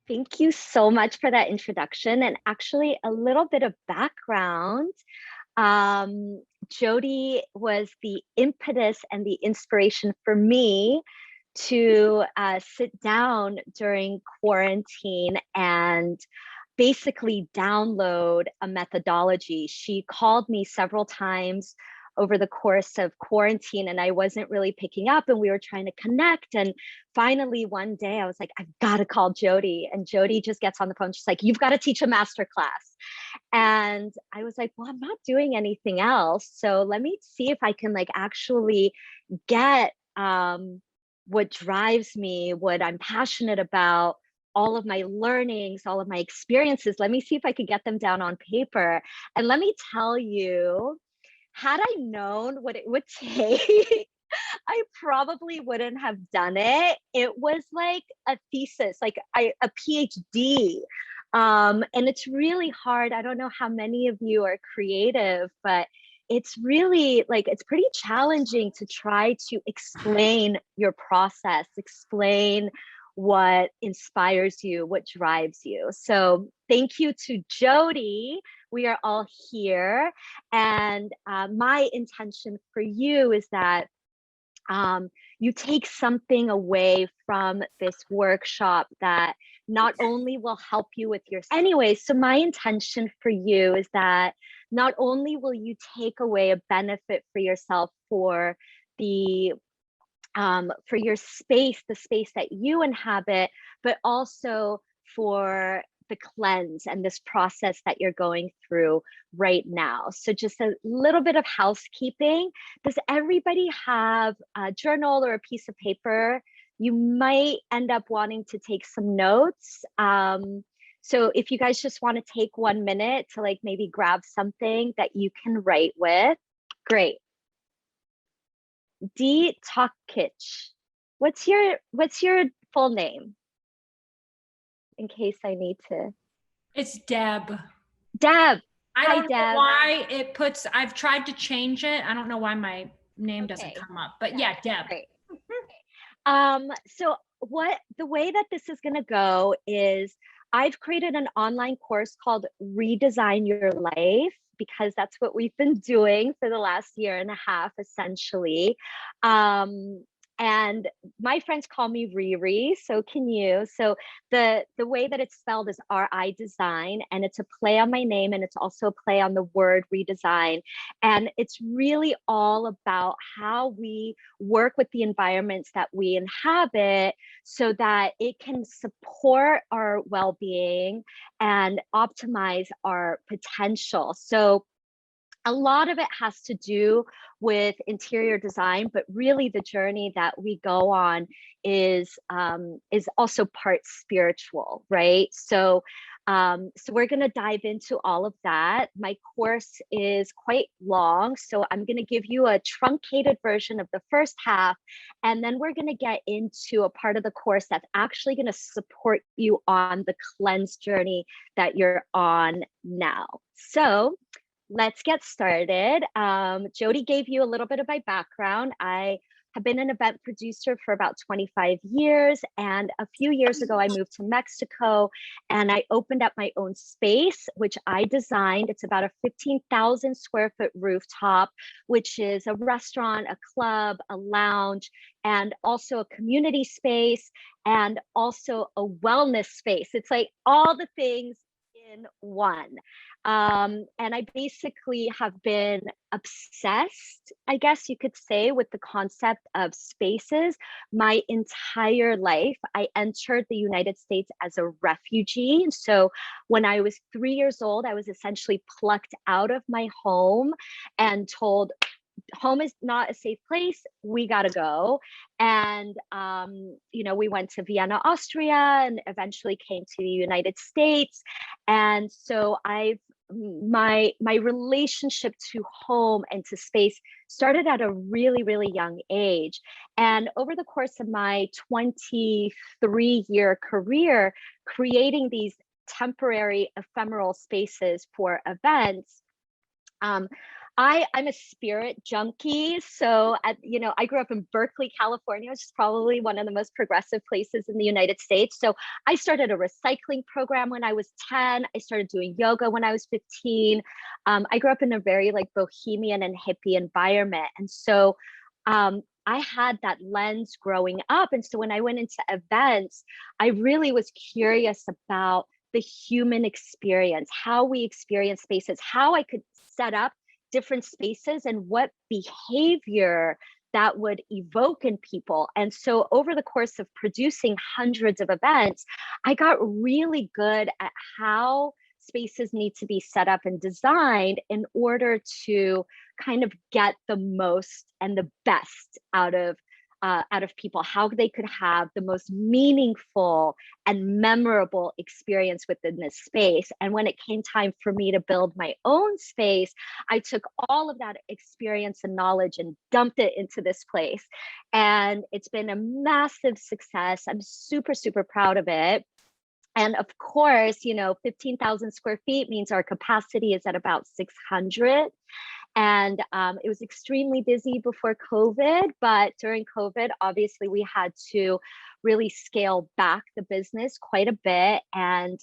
Thank you so much for that introduction and actually a little bit of background. Um, Jody was the impetus and the inspiration for me to sit down during quarantine and basically download a methodology. She called me several times over the course of quarantine and I wasn't really picking up and we were trying to connect. And finally one day I was like, I've got to call Jody. And Jody just gets on the phone. She's like, you've got to teach a master class. And I was like, well, I'm not doing anything else. So let me see if I can like actually get what drives me, what I'm passionate about, all of my learnings, all of my experiences. Let me see if I could get them down on paper. And let me tell you, had I known what it would take, I probably wouldn't have done it. It was like a thesis, like a PhD. And it's really hard. I don't know how many of you are creative, but it's really like, it's pretty challenging to try to explain your process, explain what inspires you, what drives you. So thank you to Jody. We are all here. And my intention for you is that you take something away from this workshop that not only will help you with your, anyway, so my intention for you is that not only will you take away a benefit for yourself for the for your space, the space that you inhabit, but also for the cleanse and this process that you're going through right now. So just a little bit of housekeeping. Does everybody have a journal or a piece of paper? You might end up wanting to take some notes. So if you guys just want to take 1 minute to like maybe grab something that you can write with, great. D Talkich. What's your full name? In case I need to. It's Deb. Deb. I don't know why it puts, I've tried to change it. I don't know why my name doesn't come up, but yeah, Deb. Great. So the way that this is gonna go is I've created an online course called Redesign Your Life, because that's what we've been doing for the last year and a half, essentially. And my friends call me Riri, so can you. So the way that it's spelled is RiDesign, and it's a play on my name, and it's also a play on the word redesign. And it's really all about how we work with the environments that we inhabit so that it can support our well-being and optimize our potential. So a lot of it has to do with interior design, but really the journey that we go on is also part spiritual, right? So we're going to dive into all of that. My course is quite long, so I'm going to give you a truncated version of the first half, and then we're going to get into a part of the course that's actually going to support you on the cleanse journey that you're on now. So let's get started. Jody gave you a little bit of my background. I have been an event producer for about 25 years. And a few years ago, I moved to Mexico and I opened up my own space, which I designed. It's about a 15,000 square foot rooftop, which is a restaurant, a club, a lounge, and also a community space, and also a wellness space. It's like all the things in one. And I basically have been obsessed, I guess you could say, with the concept of spaces my entire life. I entered the United States as a refugee. So when I was 3 years old, I was essentially plucked out of my home and told, home is not a safe place, we gotta go. And we went to Vienna, Austria, and eventually came to the United States. And so my relationship to home and to space started at a really, really young age. And over the course of my 23-year career, creating these temporary ephemeral spaces for events, I'm a spirit junkie. So I grew up in Berkeley, California, which is probably one of the most progressive places in the United States. So I started a recycling program when I was 10. I started doing yoga when I was 15. I grew up in a very like bohemian and hippie environment. And so I had that lens growing up. And so when I went into events, I really was curious about the human experience, how we experience spaces, how I could set up different spaces and what behavior that would evoke in people. And so over the course of producing hundreds of events, I got really good at how spaces need to be set up and designed in order to kind of get the most and the best out of people, how they could have the most meaningful and memorable experience within this space. And when it came time for me to build my own space, I took all of that experience and knowledge and dumped it into this place. And it's been a massive success. I'm super, super proud of it. And of course, 15,000 square feet means our capacity is at about 600. And it was extremely busy before COVID, but during COVID, obviously we had to really scale back the business quite a bit. And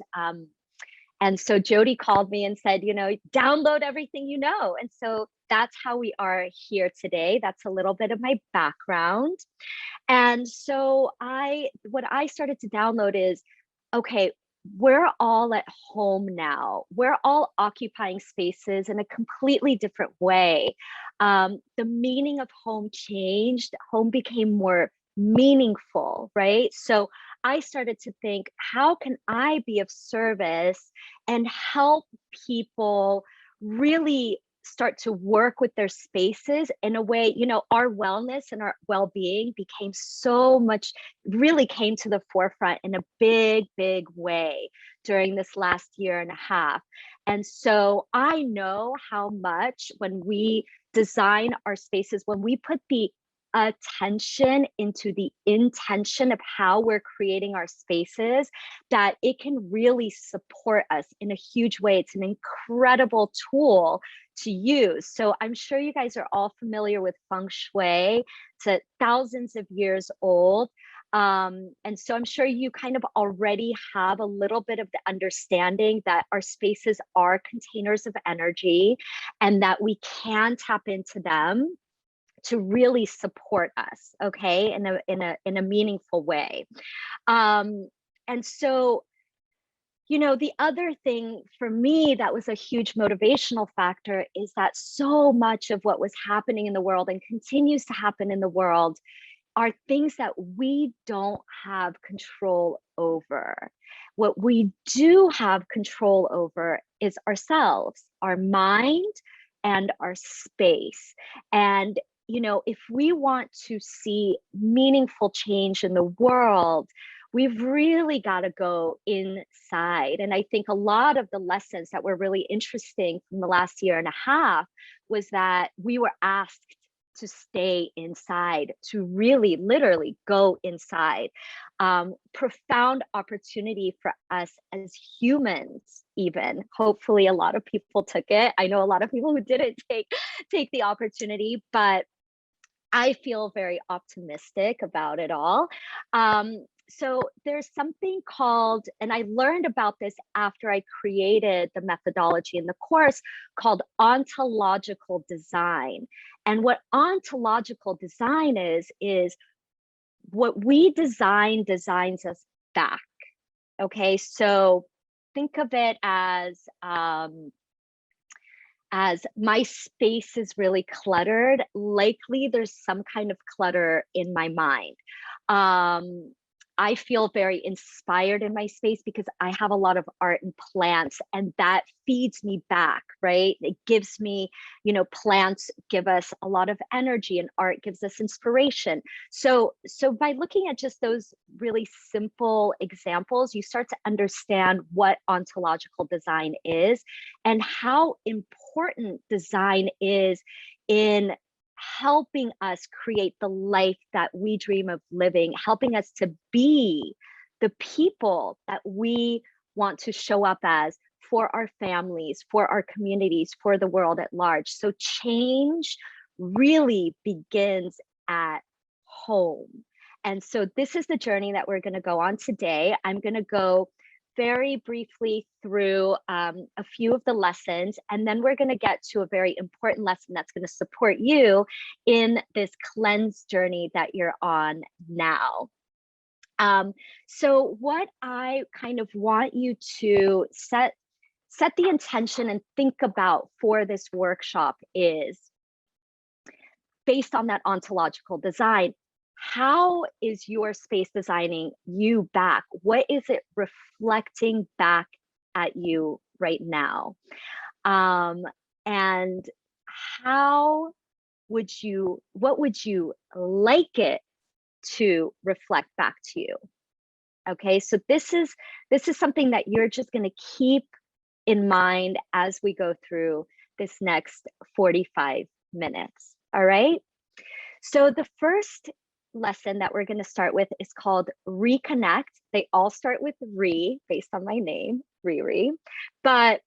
so Jody called me and said, download everything you know. And so that's how we are here today. That's a little bit of my background. And so what I started to download is, okay, we're all at home now. We're all occupying spaces in a completely different way. The meaning of home changed. Home became more meaningful, right? So I started to think, how can I be of service and help people really start to work with their spaces in a way, our wellness and our well-being became so much, really came to the forefront in a big, big way during this last year and a half. And so I know how much when we design our spaces, when we put the attention into the intention of how we're creating our spaces, that it can really support us in a huge way. It's an incredible tool to use. So I'm sure you guys are all familiar with feng shui. It's thousands of years old. And so I'm sure you kind of already have a little bit of the understanding that our spaces are containers of energy and that we can tap into them to really support us, okay, in a meaningful way. And so, the other thing for me that was a huge motivational factor is that so much of what was happening in the world and continues to happen in the world are things that we don't have control over. What we do have control over is ourselves, our mind, and our space. And if we want to see meaningful change in the world, we've really got to go inside. And I think a lot of the lessons that were really interesting from the last year and a half was that we were asked to stay inside, to really literally go inside. Profound opportunity for us as humans, even. Hopefully a lot of people took it. I know a lot of people who didn't take the opportunity, but I feel very optimistic about it all. So there's something called, and I learned about this after I created the methodology in the course, called ontological design. And what ontological design is what we design designs us back. Okay, so think of it as my space is really cluttered, likely there's some kind of clutter in my mind. I feel very inspired in my space because I have a lot of art and plants, and that feeds me back, right? It gives me, plants give us a lot of energy and art gives us inspiration. So by looking at just those really simple examples, you start to understand what ontological design is and how important design is in helping us create the life that we dream of living, helping us to be the people that we want to show up as for our families, for our communities, for the world at large. So change really begins at home. And so this is the journey that we're going to go on today. I'm going to go very briefly through a few of the lessons, and then we're going to get to a very important lesson that's going to support you in this cleanse journey that you're on now. So what I kind of want you to set the intention and think about for this workshop is, based on that ontological design, how is your space designing you back? What is it reflecting back at you right now? And what would you like it to reflect back to you? Okay, so this is something that you're just going to keep in mind as we go through this next 45 minutes. All right. So the first lesson that we're going to start with is called Reconnect. They all start with Re, based on my name, Riri. But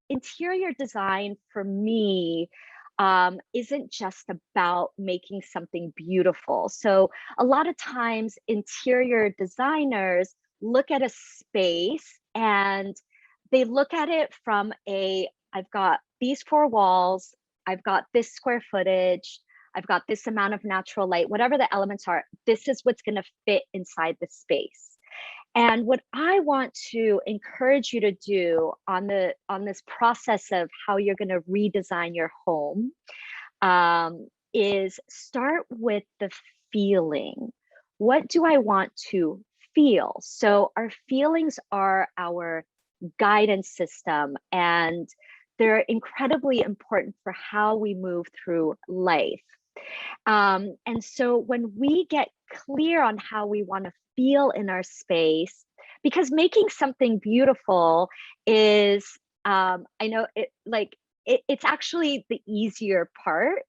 interior design for me isn't just about making something beautiful. So a lot of times interior designers look at a space and they look at it from I've got these 4 walls, I've got this square footage, I've got this amount of natural light, whatever the elements are, this is what's going to fit inside the space. And what I want to encourage you to do on this process of how you're going to redesign your home is start with the feeling. What do I want to feel? So our feelings are our guidance system, and they're incredibly important for how we move through life. And so when we get clear on how we want to feel in our space, because making something beautiful is, I know it's actually the easier part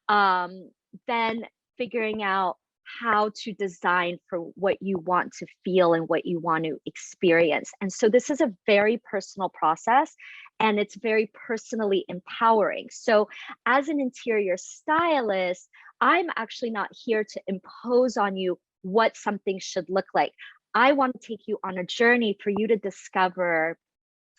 than figuring out how to design for what you want to feel and what you want to experience. And so this is a very personal process, and it's very personally empowering. So as an interior stylist, I'm actually not here to impose on you what something should look like. I want to take you on a journey for you to discover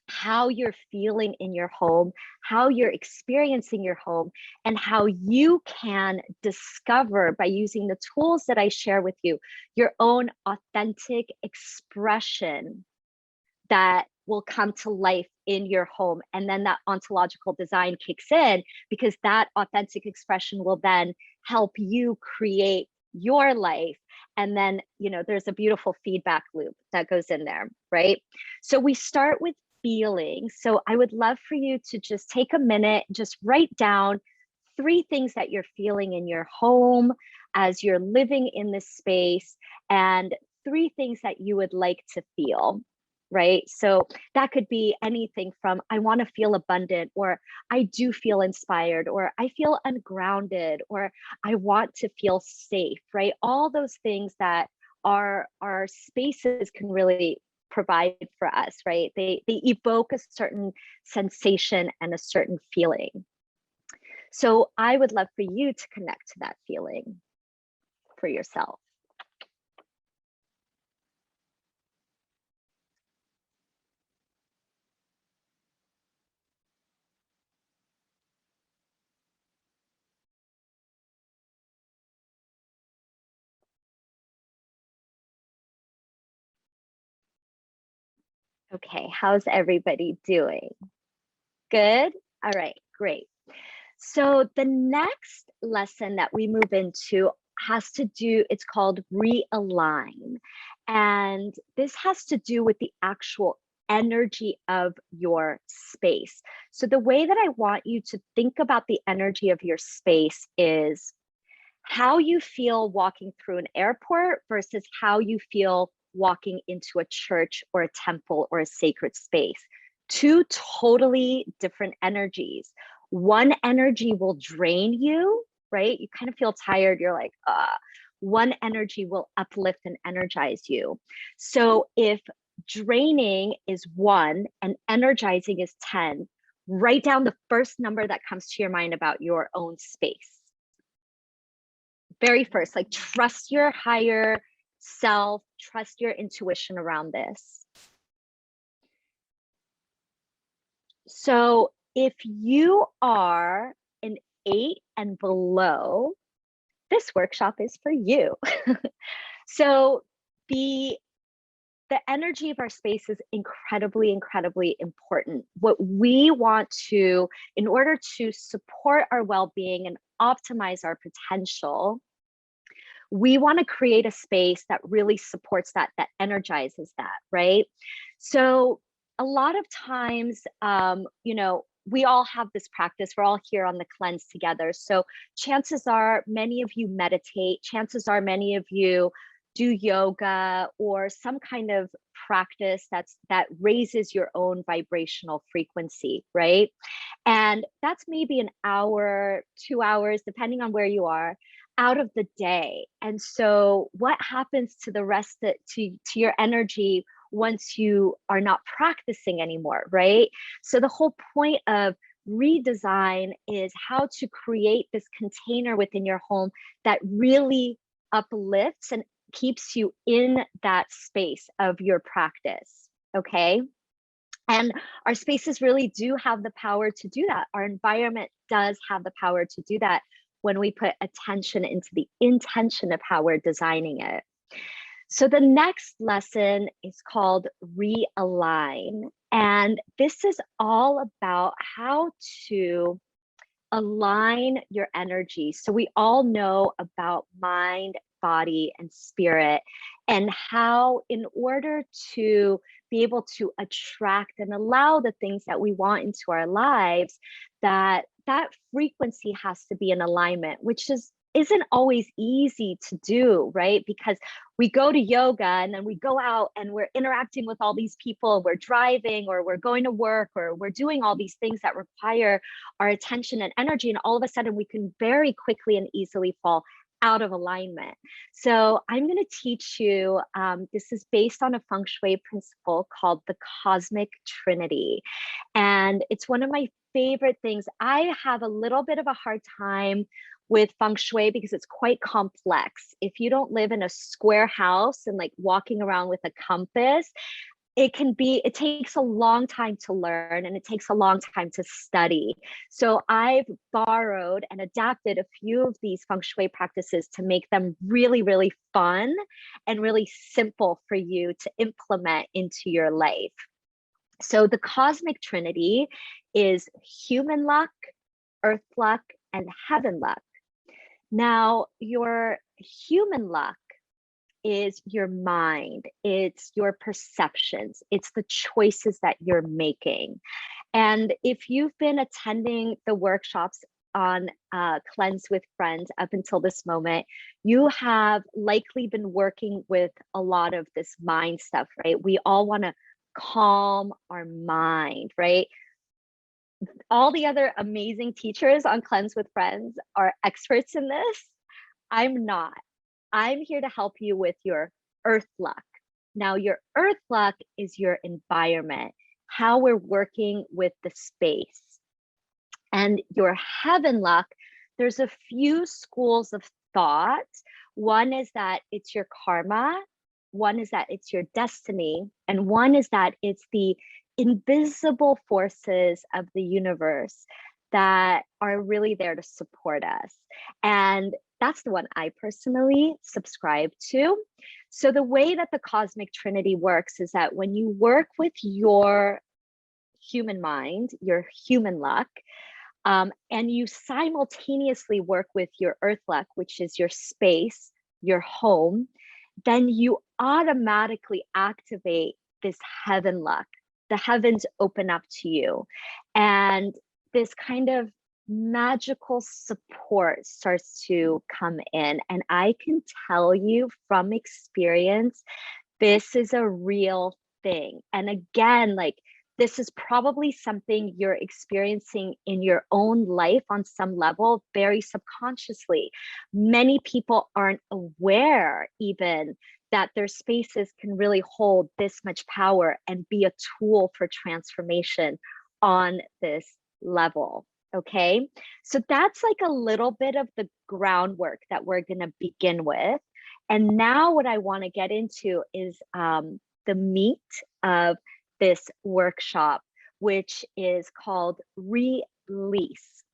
how you're feeling in your home, how you're experiencing your home, and how you can discover, by using the tools that I share with you, your own authentic expression that will come to life in your home. And then that ontological design kicks in, because that authentic expression will then help you create your life. And then, there's a beautiful feedback loop that goes in there, right? So we start with feeling. So I would love for you to just take a minute, just write down 3 things that you're feeling in your home as you're living in this space, and 3 things that you would like to feel, right? So that could be anything from I want to feel abundant, or I do feel inspired, or I feel ungrounded, or I want to feel safe, right? All those things that our spaces can really provide for us, right? They evoke a certain sensation and a certain feeling. So I would love for you to connect to that feeling for yourself. Okay, how's everybody doing? Good? All right, great. So the next lesson that we move into has to do, it's called realign. And this has to do with the actual energy of your space. So the way that I want you to think about the energy of your space is how you feel walking through an airport versus how you feel walking into a church or a temple or a sacred space. 2 totally different energies. One energy will drain you, right? You kind of feel tired. You're like, One energy will uplift and energize you. So if draining is 1 and energizing is 10. Write down the first number that comes to your mind about your own space. Very first, like trust your higher self, trust your intuition around this. So if you are an 8 and below, this workshop is for you. So the energy of our space is incredibly, incredibly important. What we want to, in order to support our well-being and optimize our potential, we want to create a space that really supports that, that energizes that, right? So a lot of times, you know, we all have this practice. We're all here on the cleanse together. So chances are many of you meditate. Chances are many of you do yoga or some kind of practice that raises your own vibrational frequency, right? And that's maybe an hour, 2 hours, depending on where you are, out of the day. And so what happens to the rest of, to your energy once you are not practicing anymore, right? So the whole point of RiDesign is how to create this container within your home that really uplifts and keeps you in that space of your practice, okay? And our spaces really do have the power to do that. Our environment does have the power to do that when we put attention into the intention of how we're designing it. So the next lesson is called Realign. And this is all about how to align your energy. So we all know about mind, body, and spirit, and how in order to be able to attract and allow the things that we want into our lives, that frequency has to be in alignment, which isn't always easy to do, right? Because we go to yoga and then we go out and we're interacting with all these people, we're driving or we're going to work or we're doing all these things that require our attention and energy. And all of a sudden we can very quickly and easily fall out of alignment. So I'm going to teach you, this is based on a feng shui principle called the cosmic trinity. And it's one of my favorite things. I have a little bit of a hard time with feng shui because it's quite complex. If you don't live in a square house and like walking around with a compass, it takes a long time to learn and it takes a long time to study. So I've borrowed and adapted a few of these feng shui practices to make them really, really fun and really simple for you to implement into your life. So the cosmic trinity is human luck, earth luck, and heaven luck. Now, your human luck is your mind, it's your perceptions, it's the choices that you're making. And if you've been attending the workshops on Cleanse with Friends up until this moment, you have likely been working with a lot of this mind stuff, right? We all want to calm our mind, right? All the other amazing teachers on Cleanse with Friends are experts in this. I'm not. I'm here to help you with your earth luck. Now, your earth luck is your environment, how we're working with the space. And your heaven luck, there's a few schools of thought. One is that it's your karma, one is that it's your destiny, and one is that it's the invisible forces of the universe that are really there to support us. And that's the one I personally subscribe to. So the way that the cosmic trinity works is that when you work with your human mind, your human luck, and you simultaneously work with your earth luck, which is your space, your home, then you automatically activate this heaven luck. The heavens open up to you. And this kind of magical support starts to come in. And I can tell you from experience, this is a real thing. And again, like, this is probably something you're experiencing in your own life on some level, very subconsciously. Many people aren't aware even that their spaces can really hold this much power and be a tool for transformation on this level. Okay, so that's like a little bit of the groundwork that we're going to begin with. And now what I want to get into is the meat of this workshop, which is called release.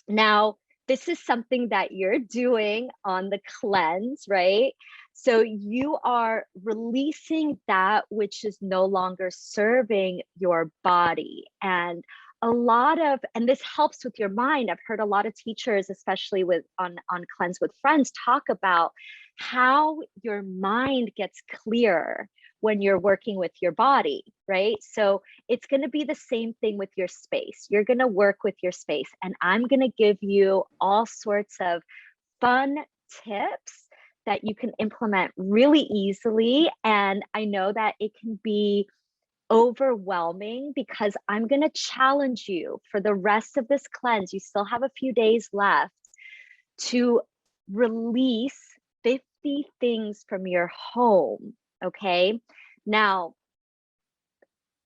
Now, this is something that you're doing on the cleanse, right? So you are releasing that which is no longer serving your body. And and this helps with your mind. I've heard a lot of teachers, especially on Cleanse with Friends, talk about how your mind gets clear when you're working with your body, right? So it's going to be the same thing with your space. You're going to work with your space, and I'm going to give you all sorts of fun tips that you can implement really easily. And I know that it can be overwhelming because I'm going to challenge you for the rest of this cleanse. You still have a few days left to release 50 things from your home. Okay. Now,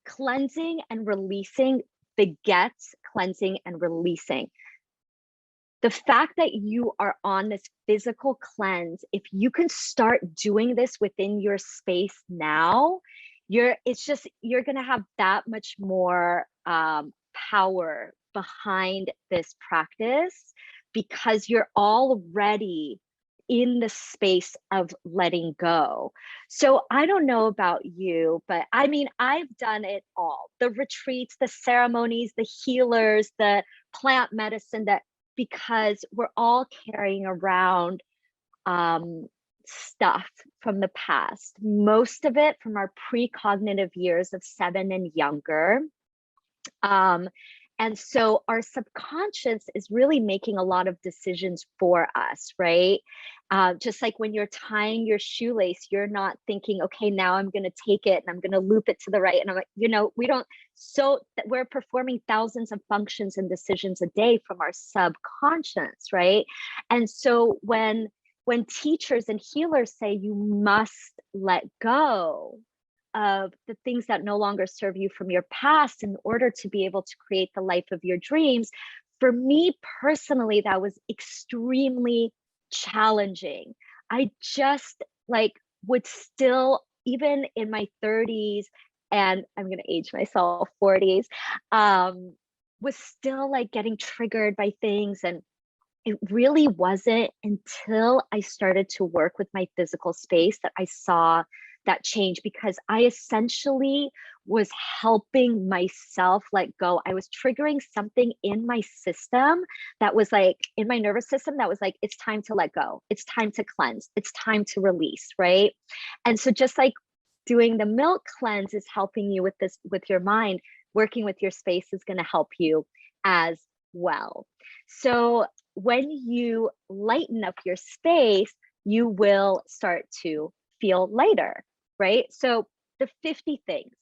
cleansing and releasing begets cleansing and releasing. The fact that you are on this physical cleanse, if you can start doing this within your space now, you're going to have that much more power behind this practice, because you're already in the space of letting go. So I don't know about you, but I mean, I've done it all: the retreats, the ceremonies, the healers, the plant medicine, because we're all carrying around stuff from the past, most of it from our precognitive years of 7 and younger. And so our subconscious is really making a lot of decisions for us, right? Just like when you're tying your shoelace, you're not thinking, okay, now I'm going to take it and I'm going to loop it to the right. And I'm like, we're performing thousands of functions and decisions a day from our subconscious, right? And so when teachers and healers say you must let go of the things that no longer serve you from your past in order to be able to create the life of your dreams, for me personally, that was extremely challenging. I just would still, even in my 30s, and I'm going to age myself, 40s, was still getting triggered by things. And it really wasn't until I started to work with my physical space that I saw that change, because I essentially was helping myself let go. I was triggering something in my system that was in my nervous system that was it's time to let go. It's time to cleanse. It's time to release, right? And so just like doing the milk cleanse is helping you with this, with your mind, working with your space is going to help you as well. So when you lighten up your space, you will start to feel lighter, right? So the 50 things,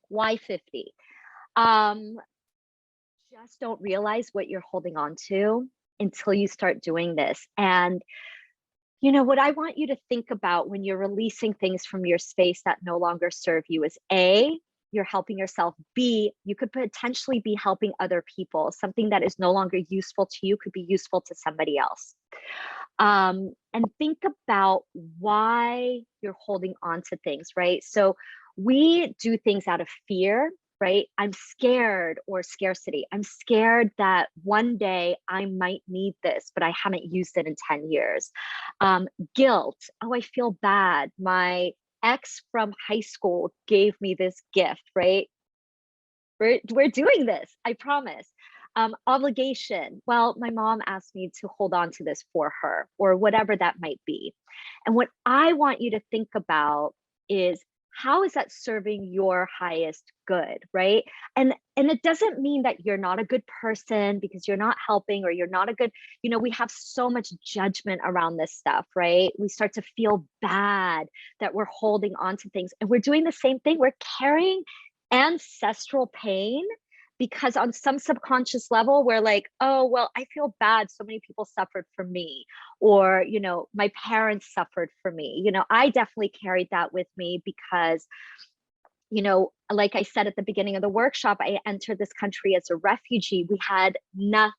why 50? Just don't realize what you're holding on to until you start doing this. And what I want you to think about when you're releasing things from your space that no longer serve you is A, you're helping yourself. B, you could potentially be helping other people. Something that is no longer useful to you could be useful to somebody else. And think about why you're holding on to things, right? So we do things out of fear, right? I'm scared, or scarcity. I'm scared that one day I might need this, but I haven't used it in 10 years. Guilt. Oh, I feel bad. My ex from high school gave me this gift, right? We're doing this, I promise. Obligation. Well, my mom asked me to hold on to this for her, or whatever that might be. And what I want you to think about is, how is that serving your highest good, right? And it doesn't mean that you're not a good person because you're not helping, or you're not a good, we have so much judgment around this stuff, right? We start to feel bad that we're holding on to things, and we're doing the same thing. We're carrying ancestral pain because on some subconscious level, we're like, oh, well, I feel bad. So many people suffered for me, or, you know, my parents suffered for me. You know, I definitely carried that with me because, you know, like I said at the beginning of the workshop, I entered this country as a refugee. We had nothing.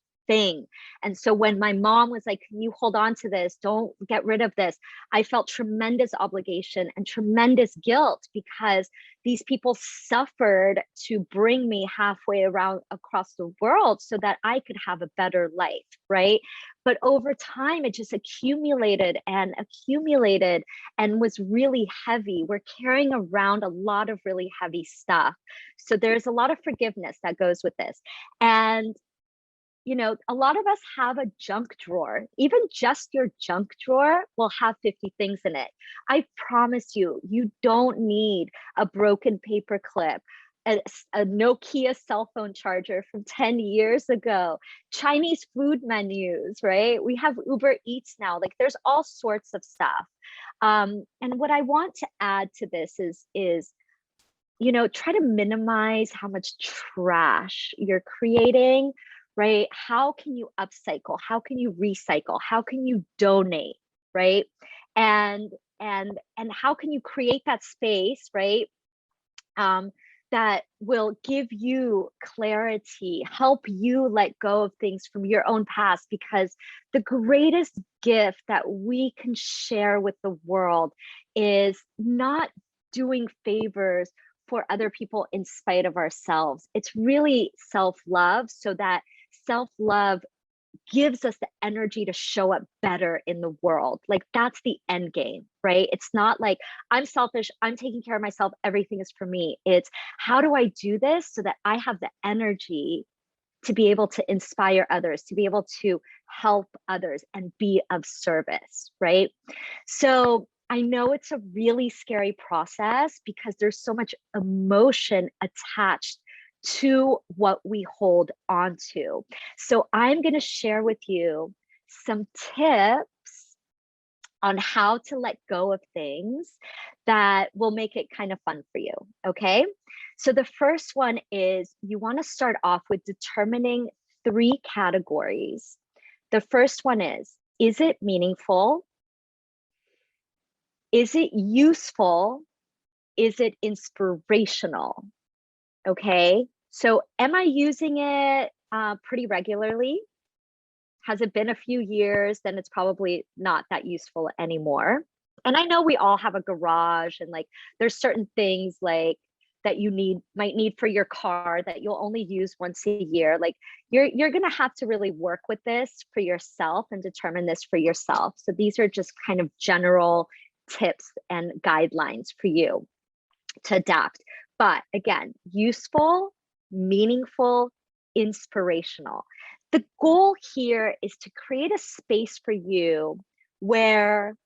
And so when my mom was like, can you hold on to this? Don't get rid of this. I felt tremendous obligation and tremendous guilt because these people suffered to bring me halfway around across the world so that I could have a better life, right? But over time, it just accumulated and accumulated and was really heavy. We're carrying around a lot of really heavy stuff. So there's a lot of forgiveness that goes with this. And you know, a lot of us have a junk drawer. Even just your junk drawer will have 50 things in it. I promise you, you don't need a broken paper clip, a Nokia cell phone charger from 10 years ago, Chinese food menus, right? We have Uber Eats now. Like there's all sorts of stuff. And what I want to add to this is, you know, try to minimize how much trash you're creating, right? How can you upcycle? How can you recycle? How can you donate, right? And how can you create that space, right? That will give you clarity, help you let go of things from your own past, because the greatest gift that we can share with the world is not doing favors for other people in spite of ourselves. It's really self-love, so that self-love gives us the energy to show up better in the world. Like that's the end game, right? It's not like I'm selfish, I'm taking care of myself, everything is for me. It's how do I do this so that I have the energy to be able to inspire others, to be able to help others and be of service, right? So I know it's a really scary process because there's so much emotion attached to what we hold on to. So I'm going to share with you some tips on how to let go of things that will make it kind of fun for you. Okay. So the first one is you want to start off with determining 3 categories. The first one is it meaningful? Is it useful? Is it inspirational? Okay, so am I using it pretty regularly? Has it been a few years? Then it's probably not that useful anymore. And I know we all have a garage, and like there's certain things like that you might need for your car that you'll only use once a year. Like you're gonna have to really work with this for yourself and determine this for yourself. So these are just kind of general tips and guidelines for you to adapt. But again, useful, meaningful, inspirational. The goal here is to create a space for you where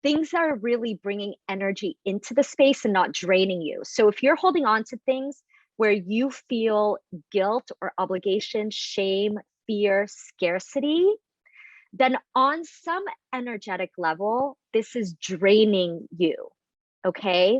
things are really bringing energy into the space and not draining you. So if you're holding on to things where you feel guilt or obligation, shame, fear, scarcity, then on some energetic level, this is draining you, okay?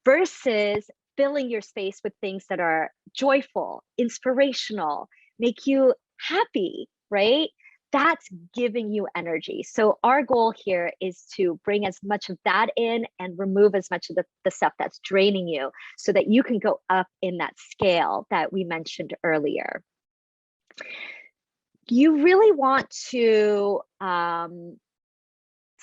Versus filling your space with things that are joyful, inspirational, make you happy, right? That's giving you energy. So our goal here is to bring as much of that in and remove as much of the stuff that's draining you so that you can go up in that scale that we mentioned earlier. You really want to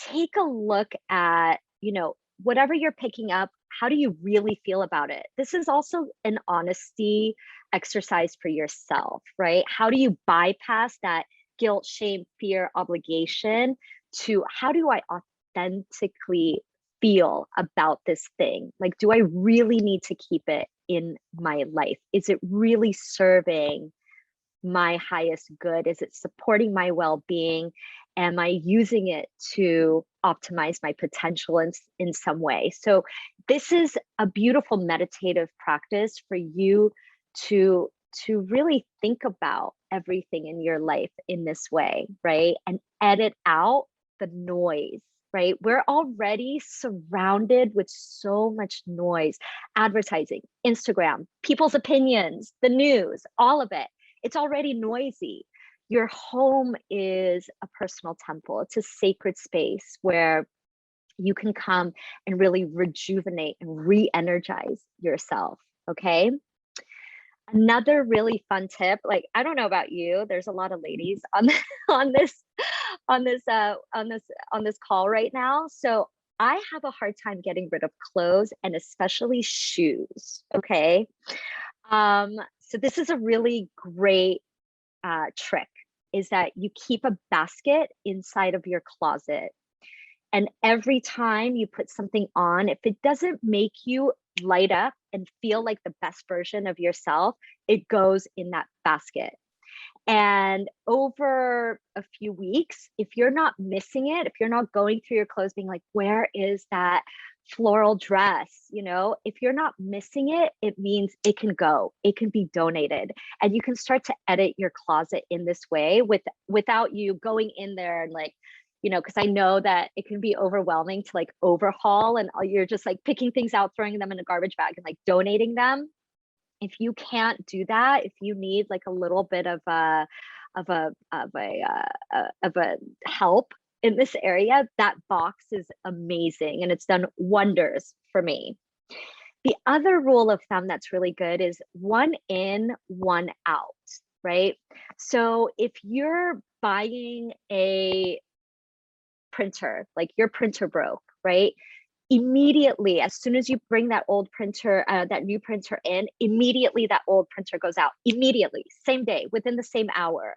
take a look at, you know, whatever you're picking up, how do you really feel about it? This is also an honesty exercise for yourself, right? How do you bypass that guilt, shame, fear, obligation to how do I authentically feel about this thing? Like, do I really need to keep it in my life? Is it really serving my highest good? Is it supporting my well-being? Am I using it to optimize my potential in some way? So this is a beautiful meditative practice for you to really think about everything in your life in this way, right? And edit out the noise, right? We're already surrounded with so much noise, advertising, Instagram, people's opinions, the news, all of it. It's already noisy. Your home is a personal temple. It's a sacred space where you can come and really rejuvenate and re-energize yourself, okay? Another really fun tip, like, I don't know about you, there's a lot of ladies on on this on this call right now. So I have a hard time getting rid of clothes and especially shoes, okay? So this is a really great trick, is that you keep a basket inside of your closet. And every time you put something on, if it doesn't make you light up and feel like the best version of yourself, it goes in that basket. And over a few weeks, if you're not missing it, if you're not going through your clothes being like, where is that floral dress? You know, if you're not missing it, it means it can go, it can be donated. And you can start to edit your closet in this way without you going in there and like, you know, because I know that it can be overwhelming to like overhaul and you're just like picking things out, throwing them in a garbage bag and like donating them. If you can't do that, if you need like a little bit of a help in this area, that box is amazing and it's done wonders for me. The other rule of thumb that's really good is 1 in, 1 out, right? So if you're buying a printer, like your printer broke, right? Immediately, as soon as you bring that old printer, that new printer in, immediately that old printer goes out, immediately, same day, within the same hour.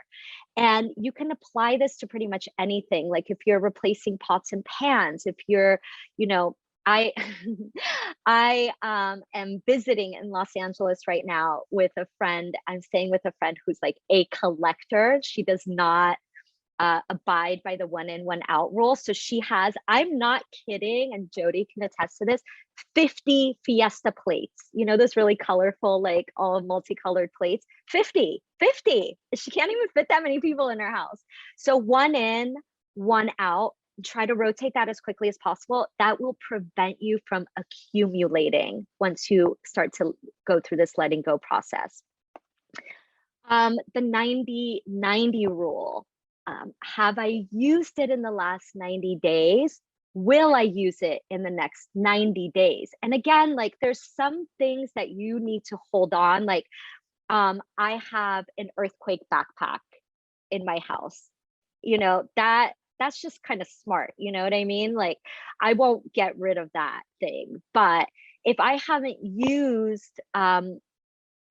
And you can apply this to pretty much anything. Like if you're replacing pots and pans, if you're, you know, I I am visiting in Los Angeles right now with a friend. I'm staying with a friend who's like a collector. She does not abide by the 1 in, 1 out rule. So she has, I'm not kidding, and Jody can attest to this, 50 Fiesta plates. You know, those really colorful, like all multicolored plates, 50. She can't even fit that many people in her house. So 1 in, 1 out, try to rotate that as quickly as possible. That will prevent you from accumulating once you start to go through this letting go process. The 90-90 rule. Have I used it in the last 90 days? Will I use it in the next 90 days? And again, like there's some things that you need to hold on. Like I have an earthquake backpack in my house. You know, that's just kind of smart. You know what I mean? Like I won't get rid of that thing. But if I haven't used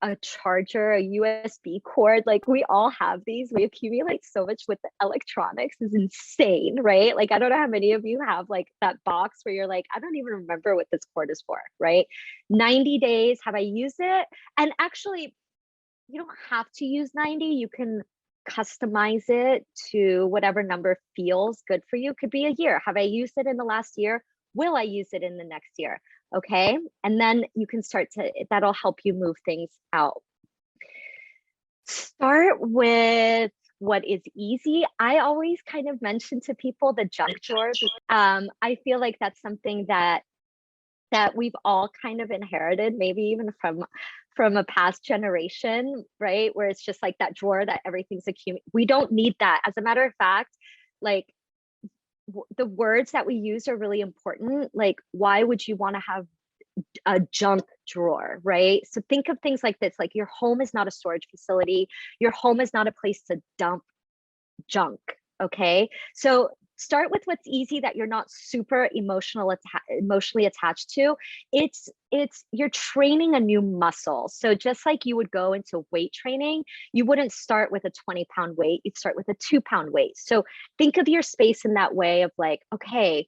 a charger, a USB cord, like we all have these. We accumulate so much with the electronics, is insane, right? Like I don't know how many of you have like that box where you're like, I don't even remember what this cord is for, right? 90 days, have I used it? And actually, you don't have to use 90. You can customize it to whatever number feels good for you. Could be a year. Have I used it in the last year? Will I use it in the next year? Okay. And then you can start to, that'll help you move things out. Start with what is easy. I always kind of mention to people the junk drawer. I feel like that's something that we've all kind of inherited, maybe even from a past generation, right? Where it's just like that drawer that everything's accumulated. We don't need that. As a matter of fact, like the words that we use are really important. Like, why would you want to have a junk drawer, right? So think of things like this, like your home is not a storage facility. Your home is not a place to dump junk, okay? So start with what's easy that you're not super emotionally attached to. It's you're training a new muscle. So just like you would go into weight training, you wouldn't start with a 20-pound weight, you'd start with a 2-pound weight. So think of your space in that way of like, okay,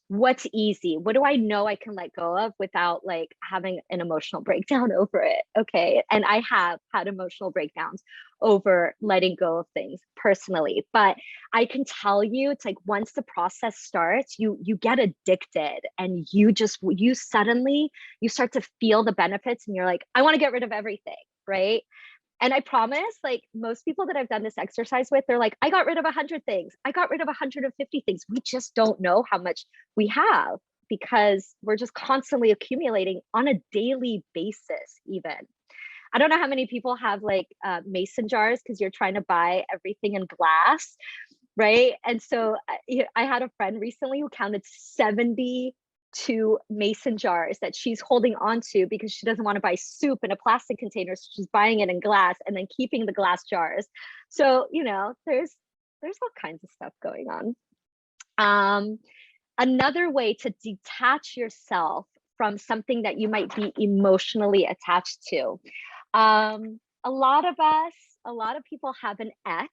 what's easy? What do I know I can let go of without like having an emotional breakdown over it? Okay. And I have had emotional breakdowns over letting go of things personally, but I can tell you, it's like once the process starts, you get addicted and you suddenly, you start to feel the benefits and you're like, I want to get rid of everything, right? And I promise, like most people that I've done this exercise with, they're like, I got rid of 100 things. I got rid of 150 things. We just don't know how much we have because we're just constantly accumulating on a daily basis, even. I don't know how many people have like mason jars because you're trying to buy everything in glass, right? And so I had a friend recently who counted 72 mason jars that she's holding on to because she doesn't want to buy soup in a plastic container. So she's buying it in glass and then keeping the glass jars. So, you know, there's all kinds of stuff going on. Another way to detach yourself from something that you might be emotionally attached to. A lot of people have an ex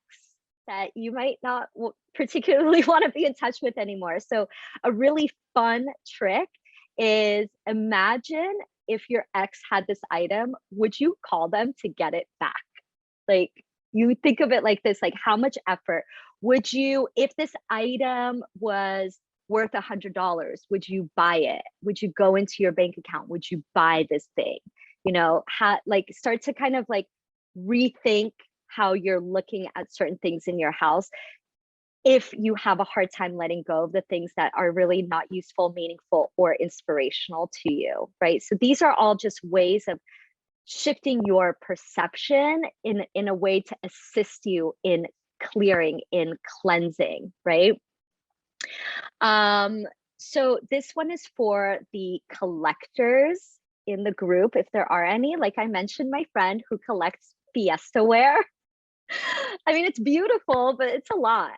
that you might not particularly want to be in touch with anymore. So a really fun trick is imagine if your ex had this item, would you call them to get it back? Like you think of it like this, like how much effort would you, if this item was worth $100, would you buy it? Would you go into your bank account? Would you buy this thing? You know, like start to kind of like rethink how you're looking at certain things in your house if you have a hard time letting go of the things that are really not useful, meaningful, or inspirational to you, right? So these are all just ways of shifting your perception in a way to assist you in clearing, in cleansing, right? So this one is for the collectors in the group, if there are any. Like I mentioned, my friend who collects Fiesta ware. I mean, it's beautiful, but it's a lot.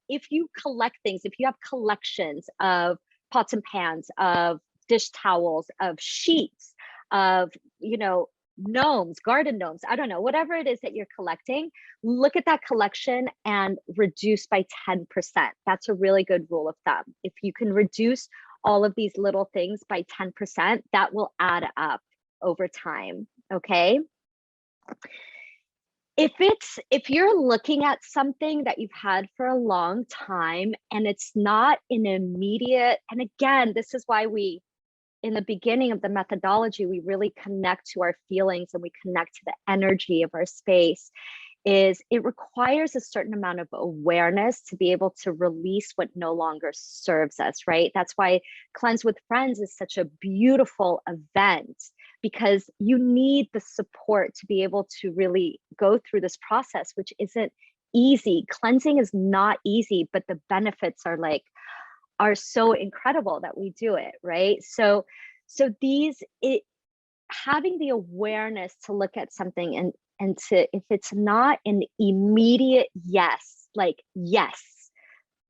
If you collect things, if you have collections of pots and pans, of dish towels, of sheets, of, you know, gnomes, garden gnomes, I don't know, whatever it is that you're collecting, look at that collection and reduce by 10%. That's a really good rule of thumb. If you can reduce all of these little things by 10%, that will add up over time, okay? If you're looking at something that you've had for a long time and it's not an immediate, and again, this is why we, in the beginning of the methodology, we really connect to our feelings and we connect to the energy of our space, is it requires a certain amount of awareness to be able to release what no longer serves us, right? That's why Cleanse with Friends is such a beautiful event, because you need the support to be able to really go through this process, which isn't easy. Cleansing is not easy, but the benefits are so incredible that we do it, right? So having the awareness to look at something and to, if it's not an immediate yes, like yes,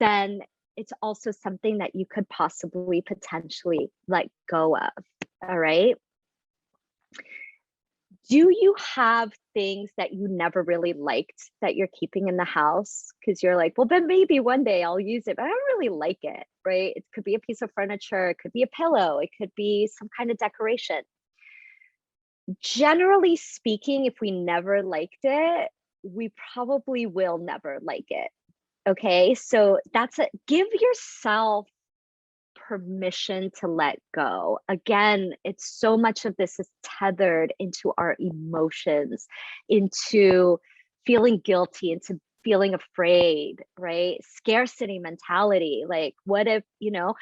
then it's also something that you could possibly potentially let go of. All right. Do you have things that you never really liked that you're keeping in the house? Because you're like, well, then maybe one day I'll use it, but I don't really like it, right? It could be a piece of furniture, it could be a pillow, it could be some kind of decoration. Generally speaking, if we never liked it, we probably will never like it. Okay, so that's it. Give yourself permission to let go. Again, it's so much of this is tethered into our emotions, into feeling guilty, into feeling afraid, right? Scarcity mentality. Like, what if, you know,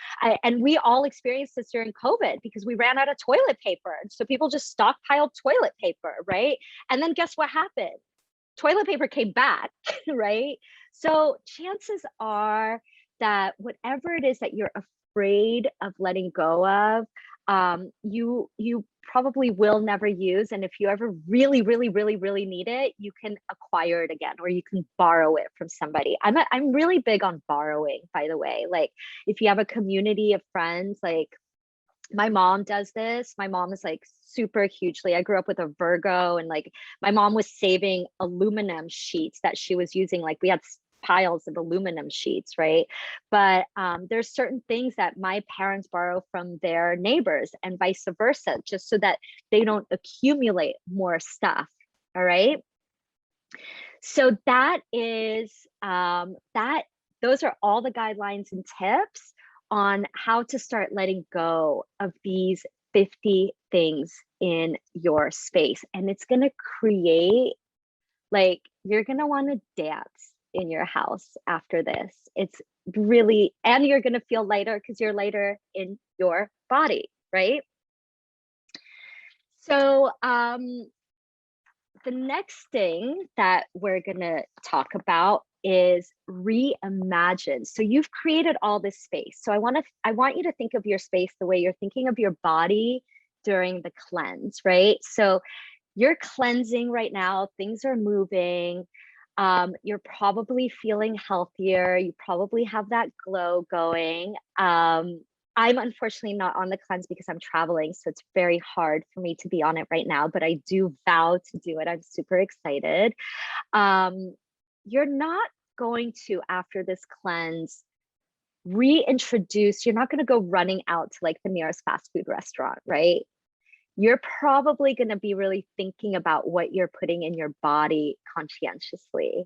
and we all experienced this during COVID because we ran out of toilet paper. So people just stockpiled toilet paper, right? And then guess what happened? Toilet paper came back, right? So chances are that whatever it is that you're afraid of letting go of, you probably will never use. And if you ever really, really, really, really need it, you can acquire it again, or you can borrow it from somebody. I'm really big on borrowing, by the way. Like if you have a community of friends, like my mom does this. My mom is like super hugely, I grew up with a Virgo, and like my mom was saving aluminum sheets that she was using. Like we had piles of aluminum sheets, right? But there's certain things that my parents borrow from their neighbors and vice versa, just so that they don't accumulate more stuff. All right. So that is those are all the guidelines and tips on how to start letting go of these 50 things in your space, and it's going to create, like, you're going to want to dance in your house after this. It's really, and you're going to feel lighter because you're lighter in your body, right? So the next thing that we're going to talk about is reimagine. So you've created all this space. So I want you to think of your space the way you're thinking of your body during the cleanse, right? So you're cleansing right now, things are moving. You're probably feeling healthier. You probably have that glow going. I'm unfortunately not on the cleanse because I'm traveling, so it's very hard for me to be on it right now, but I do vow to do it. I'm super excited. You're not going to, after this cleanse, reintroduce, you're not going to go running out to like the nearest fast food restaurant, right? You're probably going to be really thinking about what you're putting in your body conscientiously.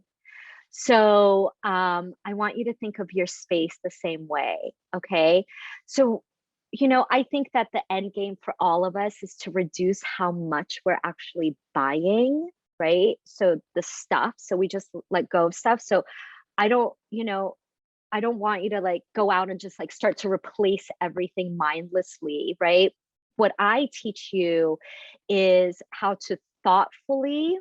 So I want you to think of your space the same way, okay? So, I think that the end game for all of us is to reduce how much we're actually buying, right? So the stuff, so we just let go of stuff. So I don't want you to like go out and just like start to replace everything mindlessly, right? What I teach you is how to thoughtfully,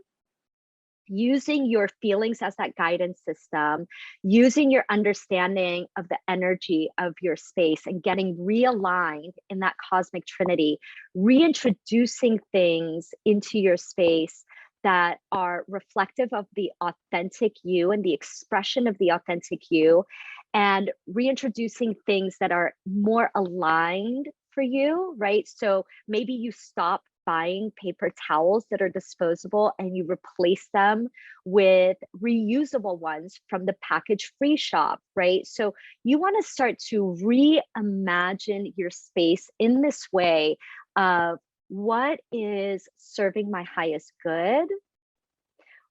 using your feelings as that guidance system, using your understanding of the energy of your space and getting realigned in that cosmic trinity, reintroducing things into your space that are reflective of the authentic you and the expression of the authentic you, and reintroducing things that are more aligned for you, right? So maybe you stop buying paper towels that are disposable and you replace them with reusable ones from the package free shop, right? So you want to start to reimagine your space in this way of what is serving my highest good,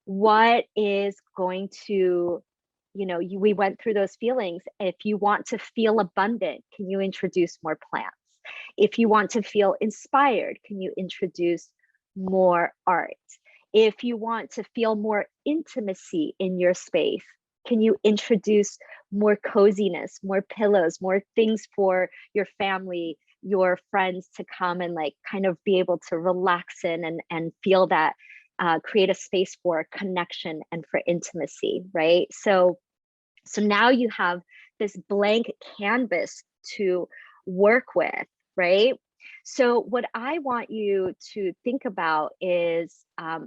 what is going to, we went through those feelings. If you want to feel abundant, can you introduce more plants? If you want to feel inspired, can you introduce more art? If you want to feel more intimacy in your space, can you introduce more coziness, more pillows, more things for your family, your friends to come and like kind of be able to relax in and feel that, create a space for connection and for intimacy, right? So now you have this blank canvas to work with, right? So what I want you to think about is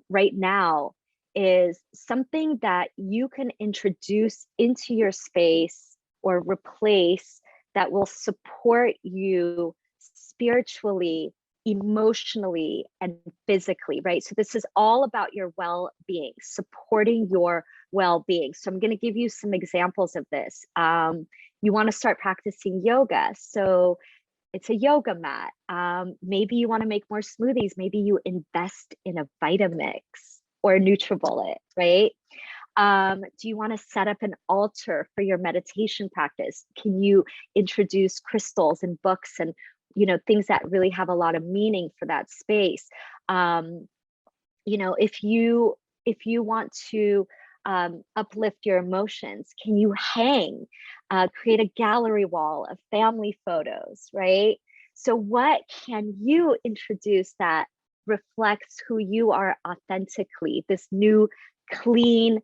right now is something that you can introduce into your space or replace that will support you spiritually, emotionally, and physically, right? So this is all about your well-being, supporting your well-being. So I'm going to give you some examples of this. You want to start practicing yoga. So it's a yoga mat. Maybe you want to make more smoothies. Maybe you invest in a Vitamix or a NutriBullet, right? Do you want to set up an altar for your meditation practice? Can you introduce crystals and books and things that really have a lot of meaning for that space? If you want to uplift your emotions, can you create a gallery wall of family photos, right? So what can you introduce that reflects who you are authentically, this new, clean,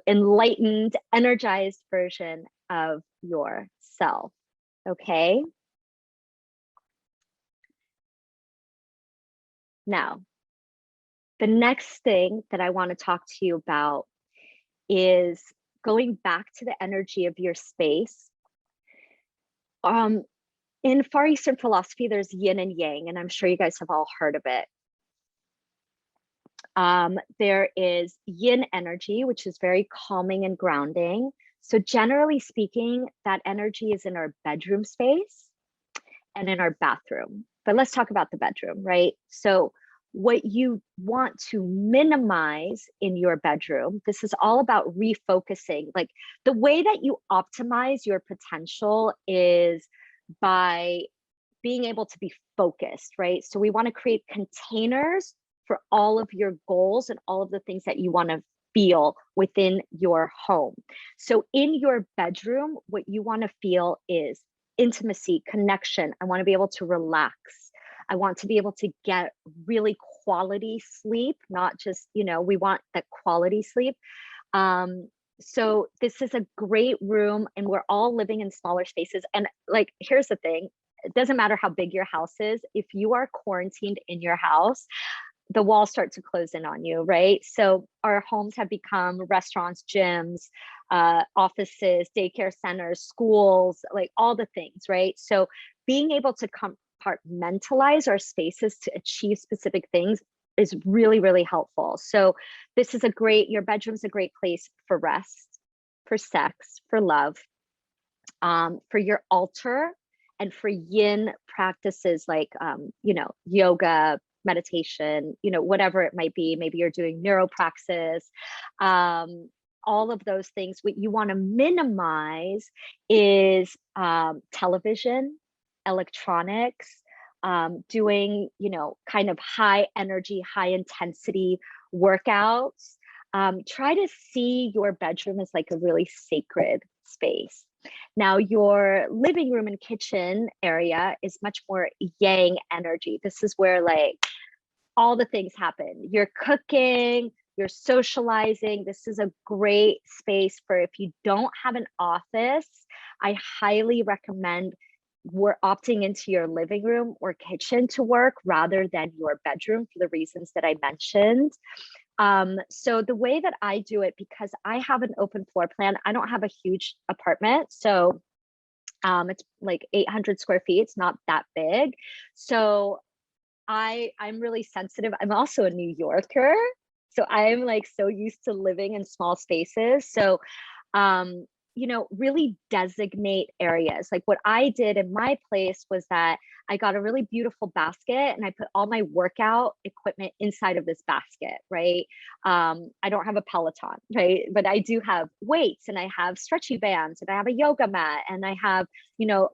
enlightened, energized version of yourself, okay? Now, the next thing that I want to talk to you about is going back to the energy of your space. In Far Eastern philosophy, there's yin and yang, and I'm sure you guys have all heard of it. There is yin energy, which is very calming and grounding. So generally speaking, that energy is in our bedroom space and in our bathroom. But let's talk about the bedroom, right? So what you want to minimize in your bedroom, this is all about refocusing. Like the way that you optimize your potential is by being able to be focused, right? So we want to create containers for all of your goals and all of the things that you want to feel within your home. So in your bedroom, what you want to feel is intimacy, connection. I want to be able to relax. I want to be able to get really quality sleep, not just, we want that quality sleep. So this is a great room, and we're all living in smaller spaces. And like, here's the thing, it doesn't matter how big your house is. If you are quarantined in your house, the walls start to close in on you, right? So our homes have become restaurants, gyms, offices, daycare centers, schools, like all the things, right? So being able to compartmentalize our spaces to achieve specific things is really, really helpful. So this is your bedroom's a great place for rest, for sex, for love, for your altar, and for yin practices like, yoga, meditation, whatever it might be. Maybe you're doing neuropraxis, all of those things. What you want to minimize is television, electronics, doing, kind of high energy, high intensity workouts. Try to see your bedroom as like a really sacred space. Now, your living room and kitchen area is much more yang energy. This is where like all the things happen. You're cooking, you're socializing. This is a great space for, if you don't have an office, I highly recommend we're opting into your living room or kitchen to work rather than your bedroom for the reasons that I mentioned. So the way that I do it, because I have an open floor plan, I don't have a huge apartment. So it's like 800 square feet. It's not that big. So I'm really sensitive. I'm also a New Yorker. So I'm like so used to living in small spaces. So, really designate areas. Like what I did in my place was that I got a really beautiful basket and I put all my workout equipment inside of this basket, right? I don't have a Peloton, right? But I do have weights, and I have stretchy bands, and I have a yoga mat, and I have,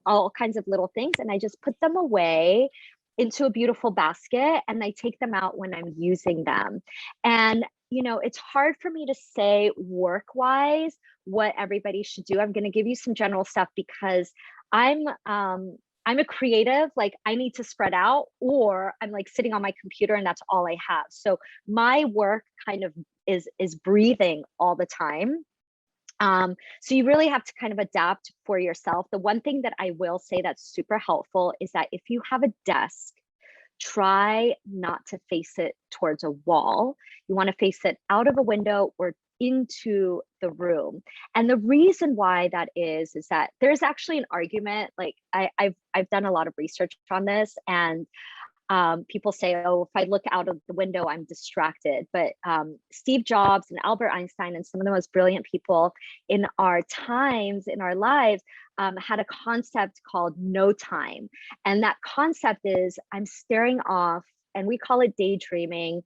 all kinds of little things. And I just put them away into a beautiful basket, and I take them out when I'm using them. And it's hard for me to say work-wise what everybody should do. I'm going to give you some general stuff because I'm a creative. Like I need to spread out, or I'm like sitting on my computer and that's all I have. So my work kind of is breathing all the time. So you really have to kind of adapt for yourself. The one thing that I will say that's super helpful is that if you have a desk, try not to face it towards a wall. You want to face it out of a window or into the room. And the reason why that is that there's actually an argument. Like I've done a lot of research on this, and people say, oh, if I look out of the window, I'm distracted. But Steve Jobs and Albert Einstein and some of the most brilliant people in our times, in our lives, had a concept called no time. And that concept is I'm staring off, and we call it daydreaming.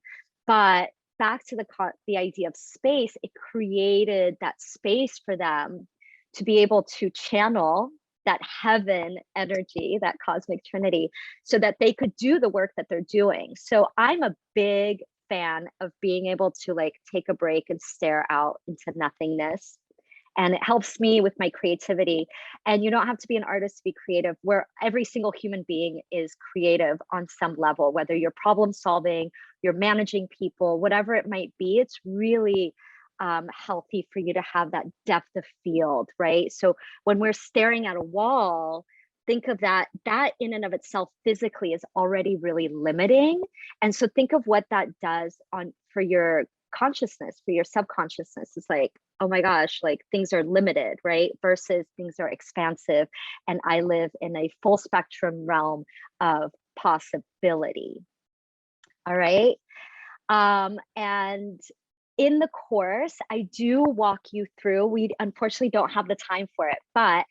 But back to the idea of space, it created that space for them to be able to channel that heaven energy, that cosmic trinity, so that they could do the work that they're doing. So I'm a big fan of being able to like take a break and stare out into nothingness. And it helps me with my creativity. And you don't have to be an artist to be creative, where every single human being is creative on some level, whether you're problem solving, you're managing people, whatever it might be. It's really healthy for you to have that depth of field, right? So when we're staring at a wall, think of that in and of itself physically is already really limiting. And so think of what that does for your consciousness, for your subconsciousness. It's like, oh my gosh, like things are limited, right? Versus things are expansive. And I live in a full spectrum realm of possibility. All right. And in the course, I do walk you through, we unfortunately don't have the time for it, but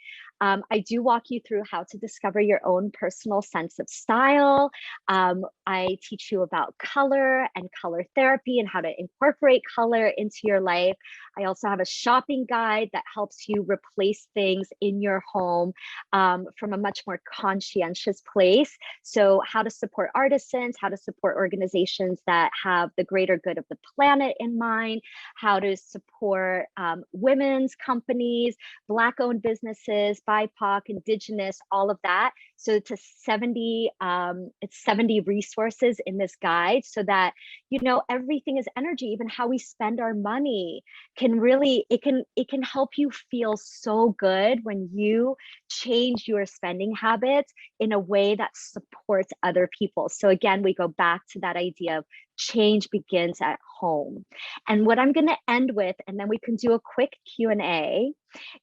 I do walk you through how to discover your own personal sense of style. I teach you about color and color therapy and how to incorporate color into your life. I also have a shopping guide that helps you replace things in your home from a much more conscientious place. So how to support artisans, how to support organizations that have the greater good of the planet in mind, how to support women's companies, Black-owned businesses, BIPOC, Indigenous, all of that. So it's 70 resources in this guide, so that, you know, everything is energy. Even how we spend our money can really, it can help you feel so good when you change your spending habits in a way that supports other people. So again, we go back to that idea of change begins at home. And what I'm going to end with, and then we can do a quick Q&A,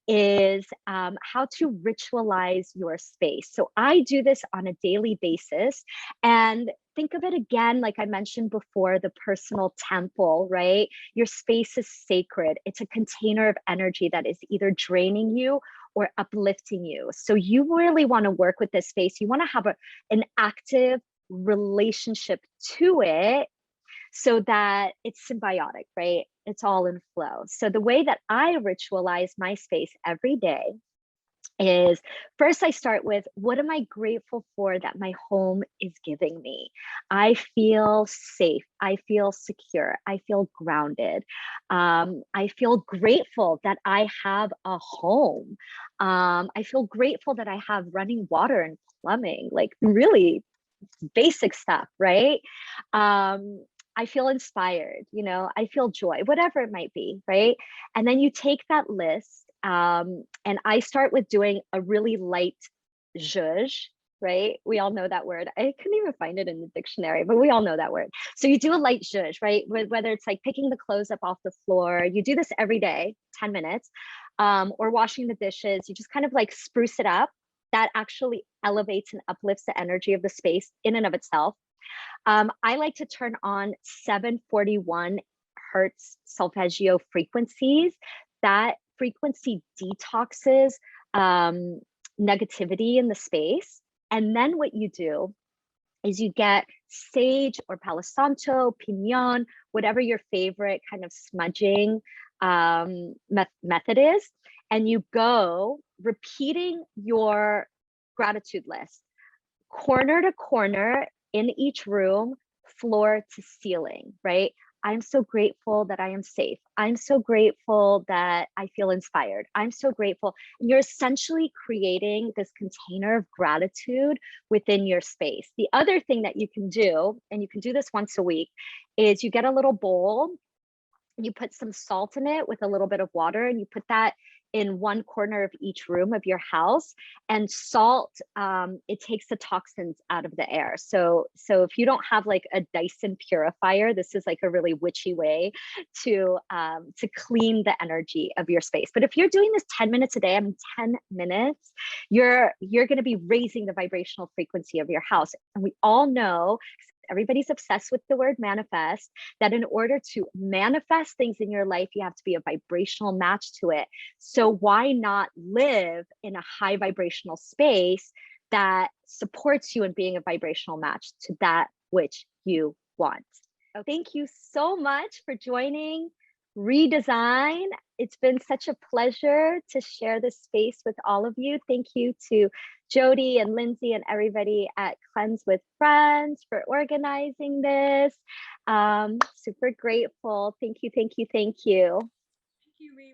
is how to ritualize your space. So I do this on a daily basis, and think of it again, like I mentioned before, the personal temple, right? Your space is sacred. It's a container of energy that is either draining you or uplifting you. So you really want to work with this space. You want to have an active relationship to it, so that it's symbiotic, right? It's all in flow. So the way that I ritualize my space every day is, first I start with, what am I grateful for that my home is giving me? I feel safe. I feel secure. I feel grounded. I feel grateful that I have a home. I feel grateful that I have running water and plumbing, like really basic stuff, right? I feel inspired, you know, I feel joy, whatever it might be, right? And then you take that list, and I start with doing a really light zhuzh, right? We all know that word. I couldn't even find it in the dictionary, but we all know that word. So you do a light zhuzh, right? Whether it's like picking the clothes up off the floor, you do this every day, 10 minutes, or washing the dishes, you just kind of like spruce it up. That actually elevates and uplifts the energy of the space in and of itself. I like to turn on 741 hertz solfeggio frequencies. That frequency detoxes negativity in the space. And then what you do is you get sage or Palo Santo, pinon, whatever your favorite kind of smudging method is, and you go repeating your gratitude list, corner to corner in each room, floor to ceiling, right? I'm so grateful that I am safe. I'm so grateful that I feel inspired. I'm so grateful. You're essentially creating this container of gratitude within your space. The other thing that you can do, and you can do this once a week, is you get a little bowl, you put some salt in it with a little bit of water, and you put that in one corner of each room of your house. And salt, it takes the toxins out of the air. So if you don't have like a Dyson purifier, this is like a really witchy way to clean the energy of your space. But if you're doing this 10 minutes a day, 10 minutes, you're going to be raising the vibrational frequency of your house. And we all know, everybody's obsessed with the word manifest, that in order to manifest things in your life, you have to be a vibrational match to it. So why not live in a high vibrational space that supports you in being a vibrational match to that which you want? So thank you so much for joining RiDesign. It's been such a pleasure to share this space with all of you. Thank you to Jody and Lindsay and everybody at Cleanse with Friends for organizing this. Super grateful. Thank you, thank you, thank you. Thank you,